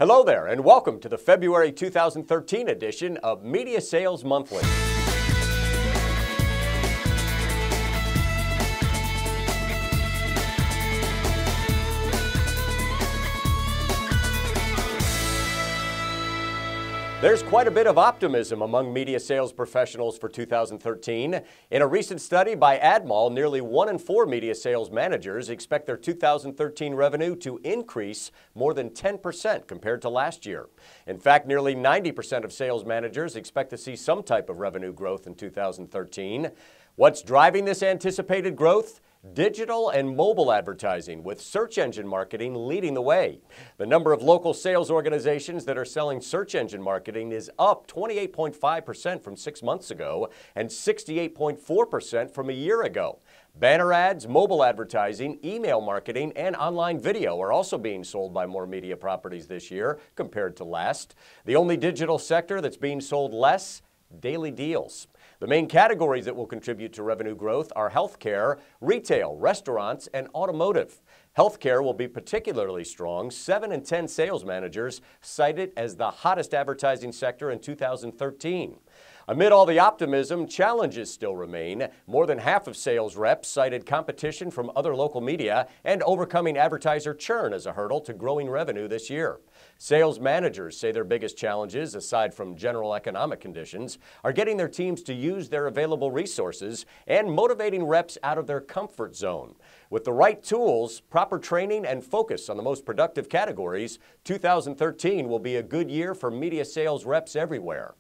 Hello there, and welcome to the February 2013 edition of Media Sales Monthly. There's quite a bit of optimism among media sales professionals for 2013. In a recent study by AdMall, nearly 1 in 4 media sales managers expect their 2013 revenue to increase more than 10% compared to last year. In fact, nearly 90% of sales managers expect to see some type of revenue growth in 2013. What's driving this anticipated growth? Digital and mobile advertising, with search engine marketing leading the way. The number of local sales organizations that are selling search engine marketing is up 28.5% from 6 months ago and 68.4% from a year ago. Banner ads, mobile advertising, email marketing, and online video are also being sold by more media properties this year compared to last. The only digital sector that's being sold less: daily deals. The main categories that will contribute to revenue growth are healthcare, retail, restaurants, and automotive. Healthcare will be particularly strong. 7 in 10 sales managers cite it as the hottest advertising sector in 2013. Amid all the optimism, challenges still remain. More than half of sales reps cited competition from other local media and overcoming advertiser churn as a hurdle to growing revenue this year. Sales managers say their biggest challenges, aside from general economic conditions, are getting their teams to use their available resources and motivating reps out of their comfort zone. With the right tools, proper training, and focus on the most productive categories, 2013 will be a good year for media sales reps everywhere.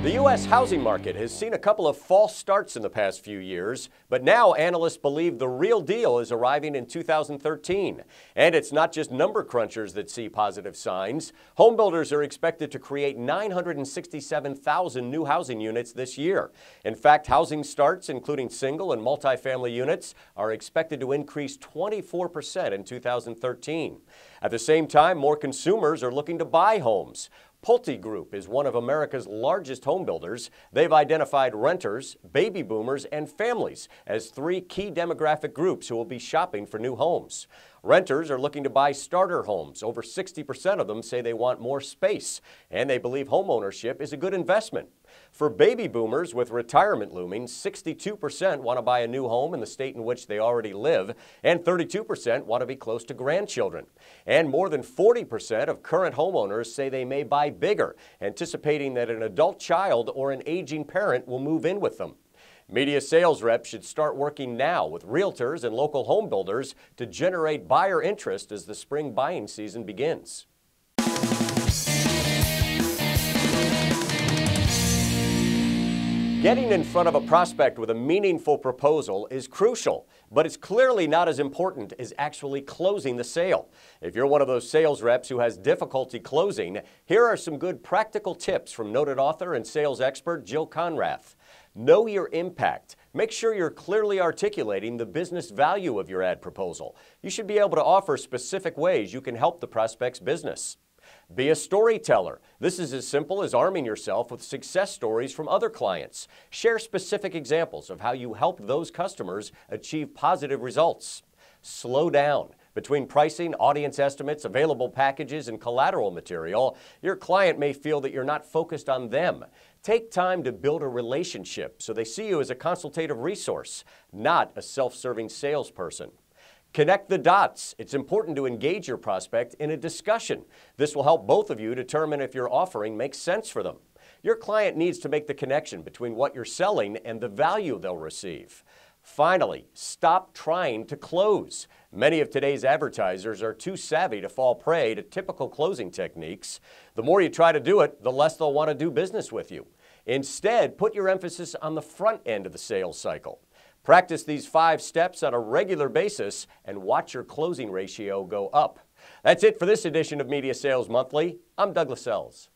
The U.S. housing market has seen a couple of false starts in the past few years, but now analysts believe the real deal is arriving in 2013. And it's not just number crunchers that see positive signs. Home builders are expected to create 967,000 new housing units this year. In fact, housing starts, including single and multifamily units, are expected to increase 24% in 2013. At the same time, more consumers are looking to buy homes. Pulte Group is one of America's largest home builders. They've identified renters, baby boomers, and families as 3 key demographic groups who will be shopping for new homes. Renters are looking to buy starter homes. Over 60% of them say they want more space, and they believe homeownership is a good investment. For baby boomers with retirement looming, 62% want to buy a new home in the state in which they already live, and 32% want to be close to grandchildren. And more than 40% of current homeowners say they may buy bigger, anticipating that an adult child or an aging parent will move in with them. Media sales reps should start working now with realtors and local home builders to generate buyer interest as the spring buying season begins. Getting in front of a prospect with a meaningful proposal is crucial, but it's clearly not as important as actually closing the sale. If you're one of those sales reps who has difficulty closing, here are some good practical tips from noted author and sales expert Jill Conrath. Know your impact. Make sure you're clearly articulating the business value of your ad proposal. You should be able to offer specific ways you can help the prospect's business. Be a storyteller. This is as simple as arming yourself with success stories from other clients. Share specific examples of how you helped those customers achieve positive results. Slow down. Between pricing, audience estimates, available packages, and collateral material, your client may feel that you're not focused on them. Take time to build a relationship so they see you as a consultative resource, not a self-serving salesperson. Connect the dots. It's important to engage your prospect in a discussion. This will help both of you determine if your offering makes sense for them. Your client needs to make the connection between what you're selling and the value they'll receive. Finally, stop trying to close. Many of today's advertisers are too savvy to fall prey to typical closing techniques. The more you try to do it, the less they'll want to do business with you. Instead, put your emphasis on the front end of the sales cycle. Practice these 5 steps on a regular basis and watch your closing ratio go up. That's it for this edition of Media Sales Monthly. I'm Douglas Sells.